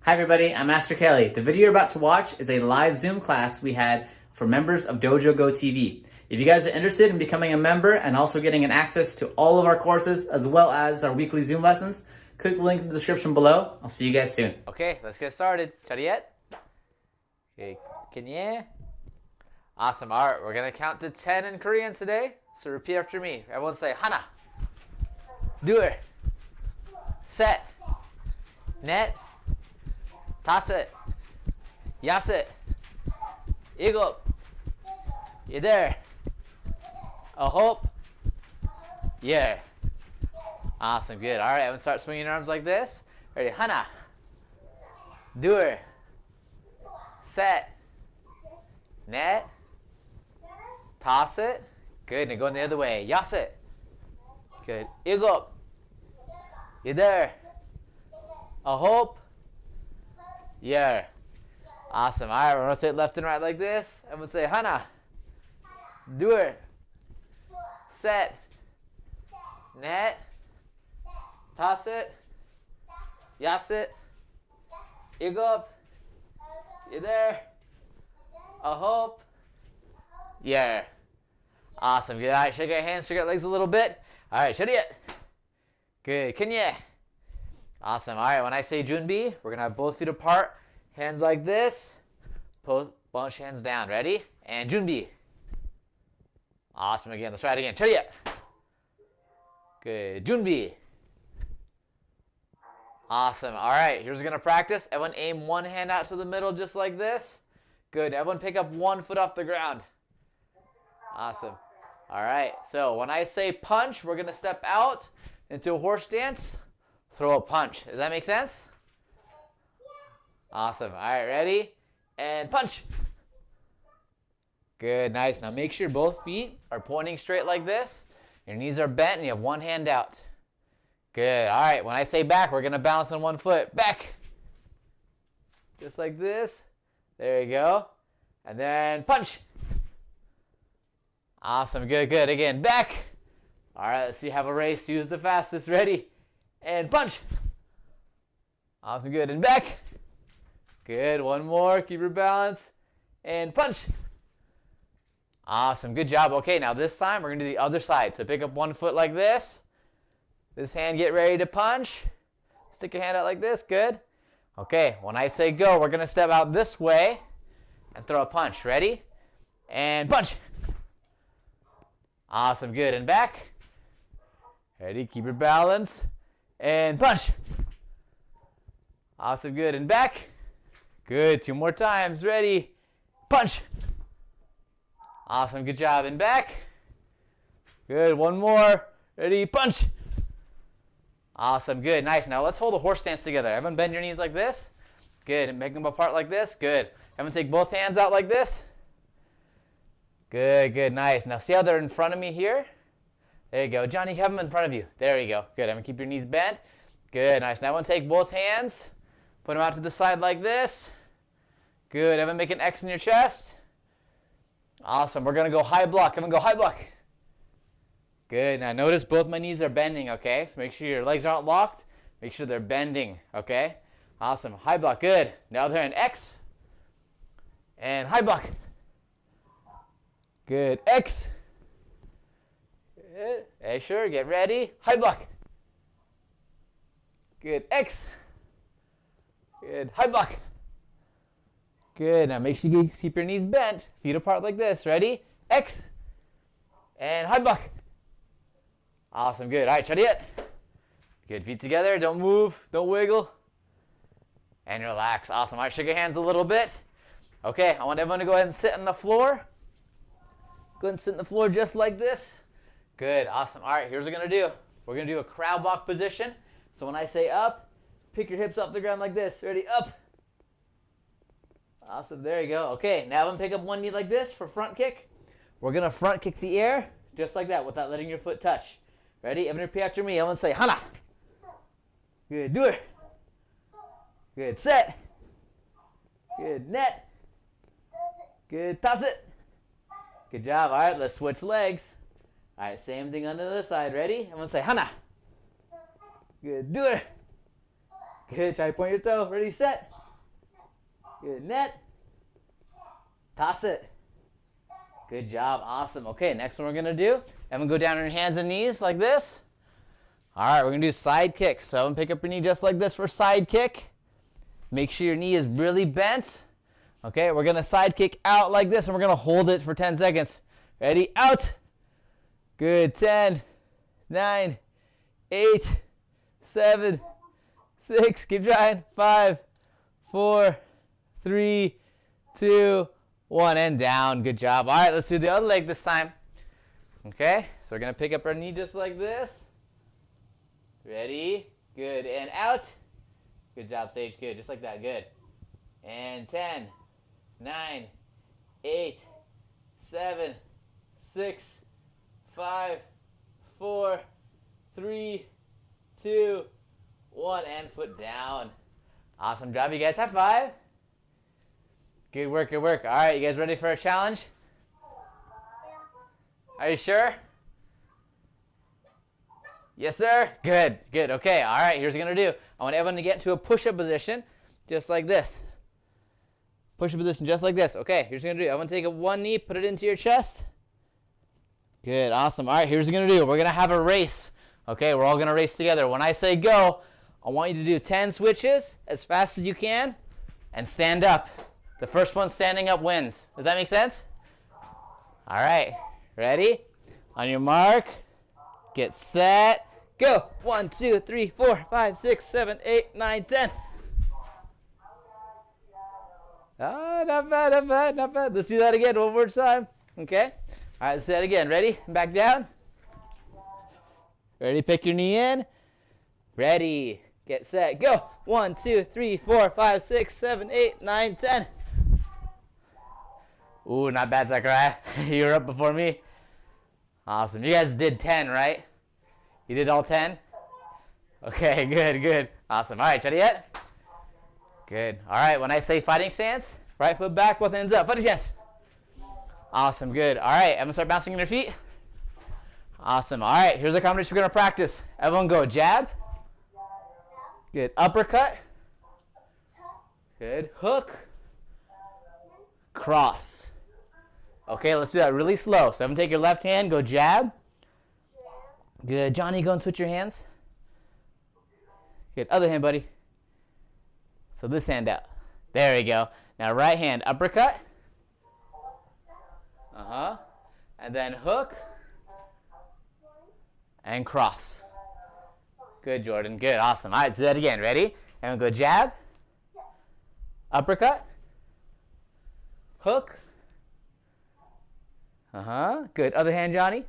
Hi everybody, I'm Master Kelley. The video you're about to watch is a live Zoom class we had for members of Dojo Go TV. If you guys are interested in becoming a member and also getting an access to all of our courses as well as our weekly Zoom lessons, click the link in the description below. I'll see you guys soon. Okay, let's get started. Chariot. Okay, Kenya. Awesome. All right, we're going to count to 10 in Korean today. So repeat after me. Everyone say 하나. 둘. 셋. 넷. 다섯, 여섯, 일곱, 여덟, 아홉, 열. Awesome, good. All right, I'm gonna start swinging your arms like this. Ready? 하나, 둘, 셋, 넷, 다섯. Good. Now going the other way. 여섯. Good. 일곱, 여덟, 아홉. Yeah. Awesome. All right, we're going to say it left and right like this. I'm going to say 하나, 둘, 셋, 넷, 다섯, 여섯, 일곱, 여덟, 아홉, 열. Awesome. Good. All right, shake our hands, shake our legs a little bit. All right, shut it. Good. Kenya. Awesome. All right, when I say 준비, we're going to have both feet apart, hands like this, bunch hands down. Ready? And 준비. Awesome. Again, let's try it again. 차렷. Good. 준비. Awesome. All right, here's going to practice. Everyone aim one hand out to the middle just like this. Good. Everyone pick up one foot off the ground. Awesome. All right, so when I say punch, we're going to step out into a horse stance. Throw a punch. Does that make sense? Awesome. All right, ready? And punch. Good, nice. Now make sure both feet are pointing straight like this. Your knees are bent and you have one hand out. Good. All right, when I say back, we're going to balance on one foot. Back. Just like this. There you go. And then punch. Awesome. Good, good. Again, back. All right, let's see. Have a race. Use the fastest. Ready? And punch. Awesome, good. And back. Good. One more. Keep your balance. And punch. Awesome. Good job. Okay, now this time we're going to do the other side. So pick up one foot like this. This hand, get ready to punch. Stick your hand out like this. Good. Okay, when I say go, we're going to step out this way and throw a punch. Ready? And punch. Awesome. Good. And back. Ready? Keep your balance. And punch. Awesome, good. And back. Good. Two more times. Ready? Punch. Awesome, good job. And back. Good. One more. Ready? Punch. Awesome, good. Nice. Now let's hold a horse stance together. Everyone bend your knees like this. Good. And make them apart like this. Good. Everyone take both hands out like this. Good, good. Nice. Now see how they're in front of me here? There you go. Johnny, have them in front of you. There you go. Good. I'm going to keep your knees bent. Good. Nice. Now everyone take both hands. Put them out to the side like this. Good. Everyone make an X in your chest. Awesome. We're going to go high block. Everyone go high block. Good. Now notice both my knees are bending, okay? So make sure your legs aren't locked. Make sure they're bending, okay? Awesome. High block. Good. Now they're in X. And high block. Good. X. Good. Hey, sure. Get ready. High block. Good. X. Good. High block. Good. Now make sure you keep your knees bent. Feet apart like this. Ready? X. And high block. Awesome. Good. All right. Chariot. Good. Feet together. Don't move. Don't wiggle. And relax. Awesome. All right. Shake your hands a little bit. Okay. I want everyone to go ahead and sit on the floor. Go ahead and sit on the floor just like this. Good. Awesome. All right. Here's what we're going to do. We're going to do a crab walk position. So when I say up, pick your hips off the ground like this. Ready? Up. Awesome. There you go. Okay. Now I'm going to pick up one knee like this for front kick. We're going to front kick the air just like that without letting your foot touch. Ready? I'm going to repeat after me. I'm going to say 하나. Good. 둘. Good. 셋. Good. 넷. Good. 다섯. Good job. All right, let's switch legs. All right, same thing on the other side. Ready? I'm going to say 하나. Good. 둘. Good, try to point your toe. Ready, set. Good, net. Toss it. Good job, awesome. Okay, next one we're gonna do, I'm gonna go down on your hands and knees like this. All right, we're gonna do side kicks. So I'm gonna pick up your knee just like this for side kick. Make sure your knee is really bent. Okay, we're gonna side kick out like this and we're gonna hold it for 10 seconds. Ready, out. Good, 10, 9, 8, 7, 6, keep trying, 5, 4, 3, 2, 1, and down. Good job. All right, let's do the other leg this time. Okay, so we're gonna pick up our knee just like this. Ready, good, and out. Good job, Sage, good, just like that, good. And 10, 9, 8, 7, 6, 5, 4, 3, 2, 1, and foot down. Awesome job, you guys. High five. Good work, good work. All right, you guys ready for a challenge? Are you sure? Yes, sir? Good, good. Okay, all right, here's what we're going to do. I want everyone to get into a push-up position, just like this. Push-up position, just like this. Okay, here's what we're going to do. I want to take one knee, put it into your chest. Good, awesome. All right, here's what we're going to do. We're going to have a race. Okay, we're all going to race together. When I say go, I want you to do 10 switches as fast as you can and stand up. The first one standing up wins. Does that make sense? All right, ready? On your mark, get set, go. 1, 2, 3, 4, 5, 6, 7, 8, 9, 10. Ah, not bad, not bad, not bad. Let's do that again one more time. Okay? All right, let's do that again. Ready? Back down. Ready? Pick your knee in. Ready. Get set. Go. 1, 2, 3, 4, 5, 6, 7, 8, 9, 10. Ooh, not bad, Zachariah. You were up before me. Awesome. You guys did 10, right? You did all 10? Okay, good, good. Awesome. All right, ready yet? Good. All right, when I say fighting stance, right foot back, both hands up. Fighting stance. Awesome, good. All right, I'm going to start bouncing on your feet. Awesome. All right, here's a combination we're going to practice. Everyone go jab. Good. Uppercut. Good. Hook. Cross. Okay, let's do that really slow. So everyone take your left hand, go jab. Good. Johnny, go and switch your hands. Good. Other hand, buddy. So this hand out. There you go. Now right hand, uppercut. And then hook. And cross. Good, Jordan. Good. Awesome. All right, let's do that again. Ready? And we'll go jab. Uppercut. Hook. Good. Other hand, Johnny.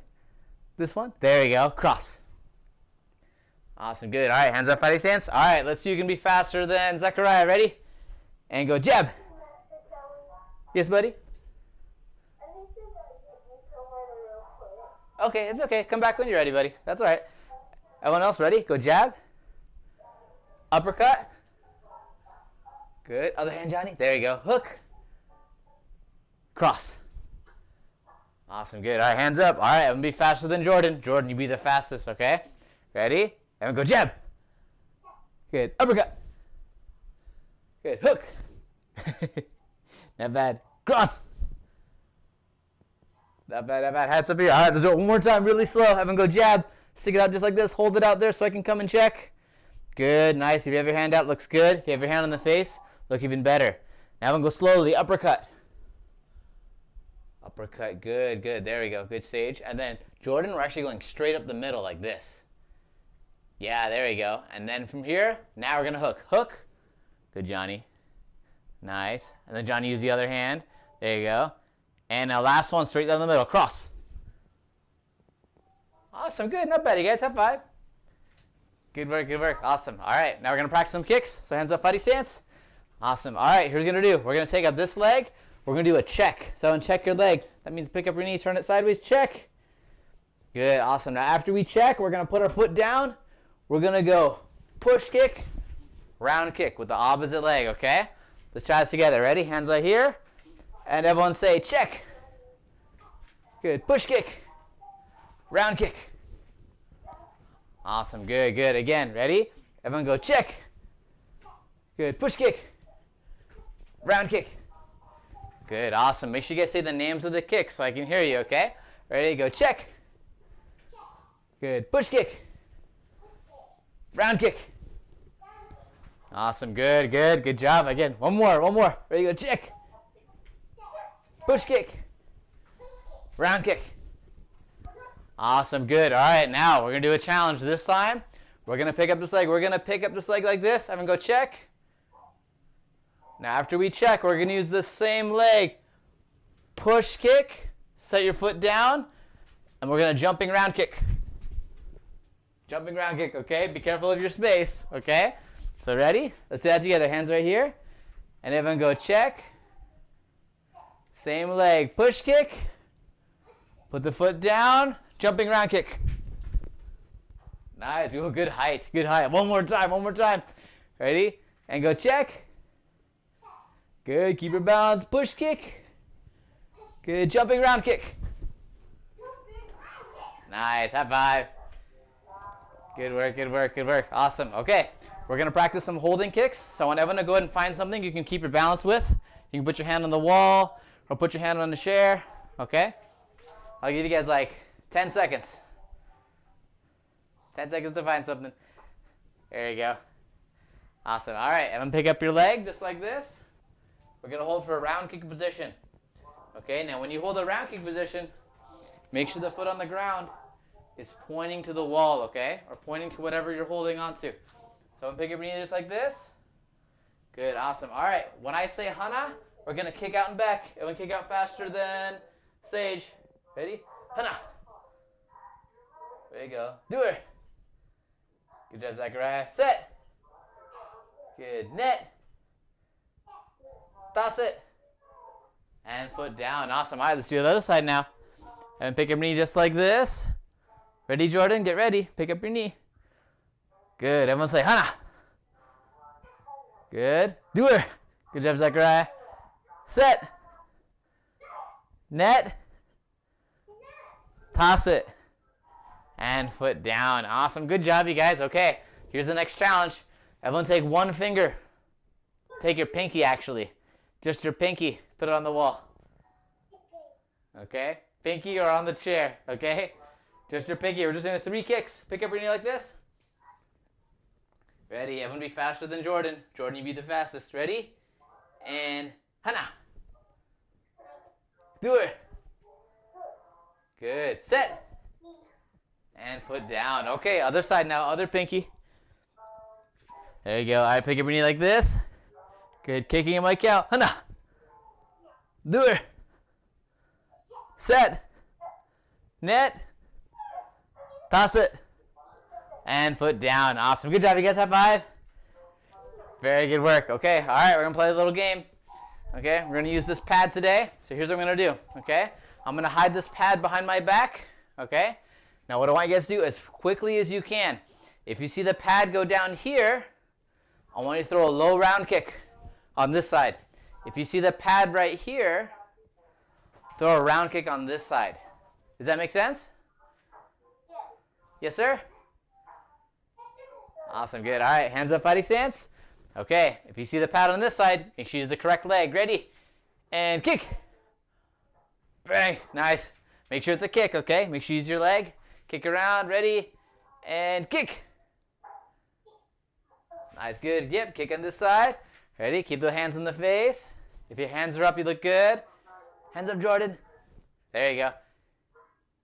This one. There you go. Cross. Awesome. Good. All right, hands up, fighting stance. All right, let's see who can be faster than Zachariah. Ready? And go jab. Yes, buddy? Okay, it's okay. Come back when you're ready, buddy. That's all right. Everyone else ready? Go jab. Uppercut. Good. Other hand, Johnny. There you go. Hook. Cross. Awesome. Good. All right, hands up. All right, I'm going to be faster than Jordan. Jordan, you be the fastest, okay? Ready? And go jab. Good. Uppercut. Good. Hook. Not bad. Cross. Not bad, not bad. Hands up here. All right, let's do it one more time, really slow. Have them go jab. Stick it out just like this. Hold it out there so I can come and check. Good, nice. If you have your hand out, looks good. If you have your hand on the face, look even better. Now have them go slowly. Uppercut. Uppercut. Good, good. There we go. Good stage. And then, Jordan, we're actually going straight up the middle like this. Yeah, there you go. And then from here, now we're going to hook. Hook. Good, Johnny. Nice. And then Johnny, use the other hand. There you go. And now last one, straight down the middle. Cross. Awesome. Good. Not bad, you guys. High five. Good work. Good work. Awesome. All right. Now we're going to practice some kicks. So hands up, fighting stance. Awesome. All right. Here's what we're going to do. We're going to take out this leg. We're going to do a check. So uncheck your leg. That means pick up your knee, turn it sideways. Check. Good. Awesome. Now after we check, we're going to put our foot down. We're going to go push kick, round kick with the opposite leg, okay? Let's try this together. Ready? Hands right here. And everyone say check. Good. Push kick. Round kick. Awesome. Good, good. Again. Ready? Everyone go check. Good. Push kick. Round kick. Good. Awesome. Make sure you guys say the names of the kicks so I can hear you, okay? Ready? Go. Check. Good. Push kick. Round kick. Awesome. Good. Good. Good job. Again. One more. One more. Ready? Go. Check. Push kick. Round kick. Awesome. Good. All right. Now we're going to do a challenge. This time we're going to pick up this leg. We're going to pick up this leg like this. Have him go check. Now after we check, we're going to use the same leg. Push kick. Set your foot down. And we're going to jumping round kick. Jumping round kick, okay? Be careful of your space, okay? So ready? Let's do that together. Hands right here. And everyone go check. Same leg. Push kick. Put the foot down. Jumping round kick. Nice. Ooh, good height. Good height. One more time. One more time. Ready? And go check. Good. Keep your balance. Push kick. Good. Jumping round kick. Nice. High five. Good work. Good work. Good work. Awesome. Okay. We're going to practice some holding kicks. So I want everyone to go ahead and find something you can keep your balance with. You can put your hand on the wall or put your hand on the chair. Okay? I'll give you guys like 10 seconds. 10 seconds to find something. There you go. Awesome. All right. And then pick up your leg just like this. We're going to hold for a round kick position. Okay. Now when you hold a round kick position, make sure the foot on the ground is pointing to the wall, okay? Or pointing to whatever you're holding on to. So pick up your knee just like this. Good. Awesome. All right. When I say Hana, we're going to kick out and back. And we kick out faster than Sage. Ready? Hana. There you go. Do it. Good job, Zachariah. Set. Good. Net. Toss it. And foot down. Awesome. All right, let's do the other side now. And pick up your knee just like this. Ready, Jordan? Get ready. Pick up your knee. Good. Everyone say, Hana. Good. Do it. Good job, Zachariah. Set. Net. Toss it. And foot down. Awesome. Good job, you guys. Okay. Here's the next challenge. Everyone take one finger. Take your pinky, actually. Just your pinky. Put it on the wall. Okay? Pinky or on the chair. Okay? Just your pinky. We're just doing 3 kicks. Pick up your knee like this. Ready? Everyone be faster than Jordan. Jordan, you be the fastest. Ready? And Hana. Do it. Good. Set. And foot down. Okay, other side now. Other pinky. There you go. All right, pick up your knee like this. Good. Kicking it like out. Hana. Do it. Set. Net. Toss it. And foot down. Awesome. Good job. You guys high five. Very good work. Okay. All right. We're going to play a little game. Okay. We're going to use this pad today. So here's what I'm going to do. Okay. I'm going to hide this pad behind my back. Okay. Now what I want you guys to do as quickly as you can. If you see the pad go down here, I want you to throw a low round kick on this side. If you see the pad right here, throw a round kick on this side. Does that make sense? Yes, sir? Awesome, good. All right, hands up fighting stance. Okay, if you see the pad on this side, make sure you use the correct leg. Ready? And kick. Bang, nice. Make sure it's a kick, okay? Make sure you use your leg. Kick around, ready? And kick. Nice, good. Yep, kick on this side. Ready? Keep the hands in the face. If your hands are up, you look good. Hands up, Jordan. There you go.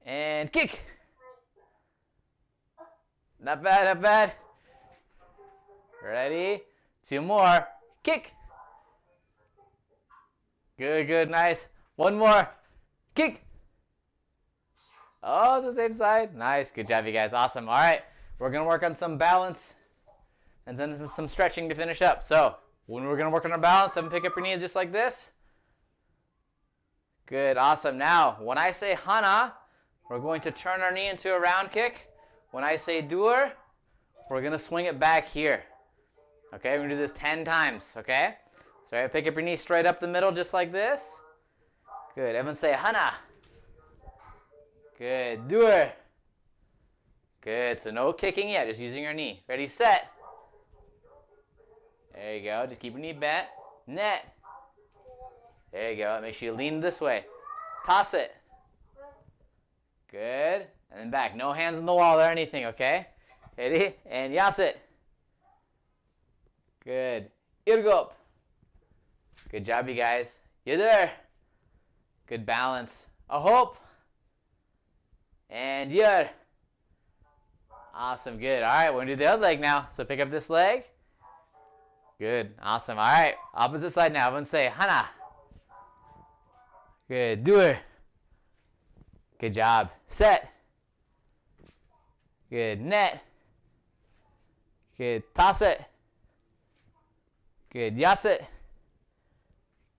And kick. Not bad, not bad. Ready? 2 more. Kick. Good, good, nice. 1 more. Kick. Oh, it's the same side. Nice. Good job, you guys. Awesome. All right. We're going to work on some balance and then some stretching to finish up. So when we're going to work on our balance, then pick up your knees just like this. Good. Awesome. Now, when I say Hana, we're going to turn our knee into a round kick. When I say Dur, we're going to swing it back here. Okay, we're going to do this 10 times, okay? So I pick up your knee straight up the middle just like this. Good. Everyone say Hana. Good. Dur. Good. So no kicking yet, just using your knee. Ready, set. There you go. Just keep your knee bent. Net. There you go. Make sure you lean this way. Toss it. Good. And then back. No hands on the wall or anything, okay? Ready? And yas it. Good. Irgop. Good job, you guys. You're there. Good balance. A hope. And you're. Awesome. Good. All right. We're going to do the other leg now. So pick up this leg. Good. Awesome. All right. Opposite side now. Everyone say hana. Good. Do it. Good job. Set. Good. Net. Good. Toss it. Good. Yas it.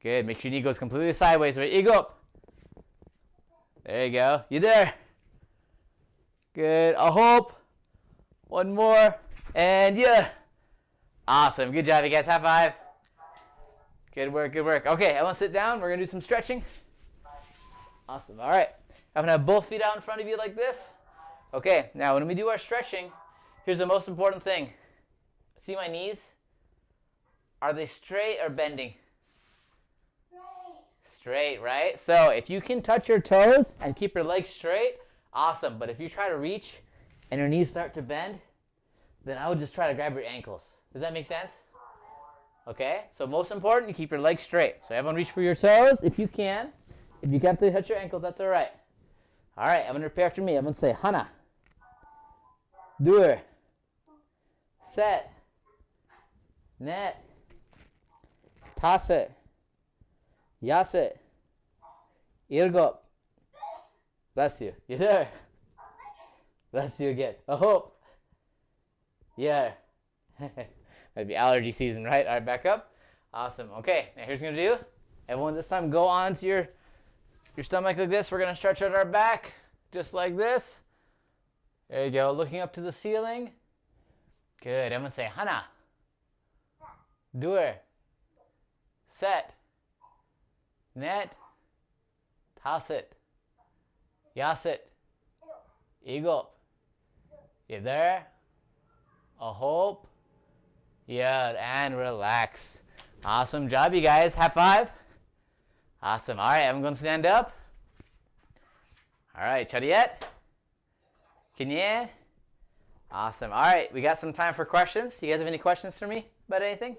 Good. Make sure your knee goes completely sideways. Ready? Ego up. There you go. You there. Good. A hope. One more. And yeah. Awesome. Good job, you guys. High five. Good work. Good work. Okay, everyone sit down. We're going to do some stretching. Awesome. All right. I'm going to have both feet out in front of you like this. Okay. Now, when we do our stretching, here's the most important thing. See my knees? Are they straight or bending? Straight, right? So if you can touch your toes and keep your legs straight, awesome. But if you try to reach and your knees start to bend, then I would just try to grab your ankles. Does that make sense? Okay? So most important, you keep your legs straight. So everyone reach for your toes if you can. If you have to touch your ankles, that's all right. All right, everyone repeat after me. Everyone say hana. Dur. Set. Net. Toss it. Yas it. Irgop. Bless you. You there? Bless you again. A hope. Yeah. Might be allergy season, right? All right, back up. Awesome. Okay, now here's what we're going to do. Everyone this time go on to your stomach like this. We're going to stretch out our back just like this. There you go. Looking up to the ceiling. Good. Everyone say hana. Dur. Set. Net. Toss it. Yas it. Ego. You there? A hope. Yeah, and relax. Awesome job, you guys. High five. Awesome. All right, I'm going to stand up. All right, Chariet. Kenya. Awesome. All right, we got some time for questions. You guys have any questions for me about anything?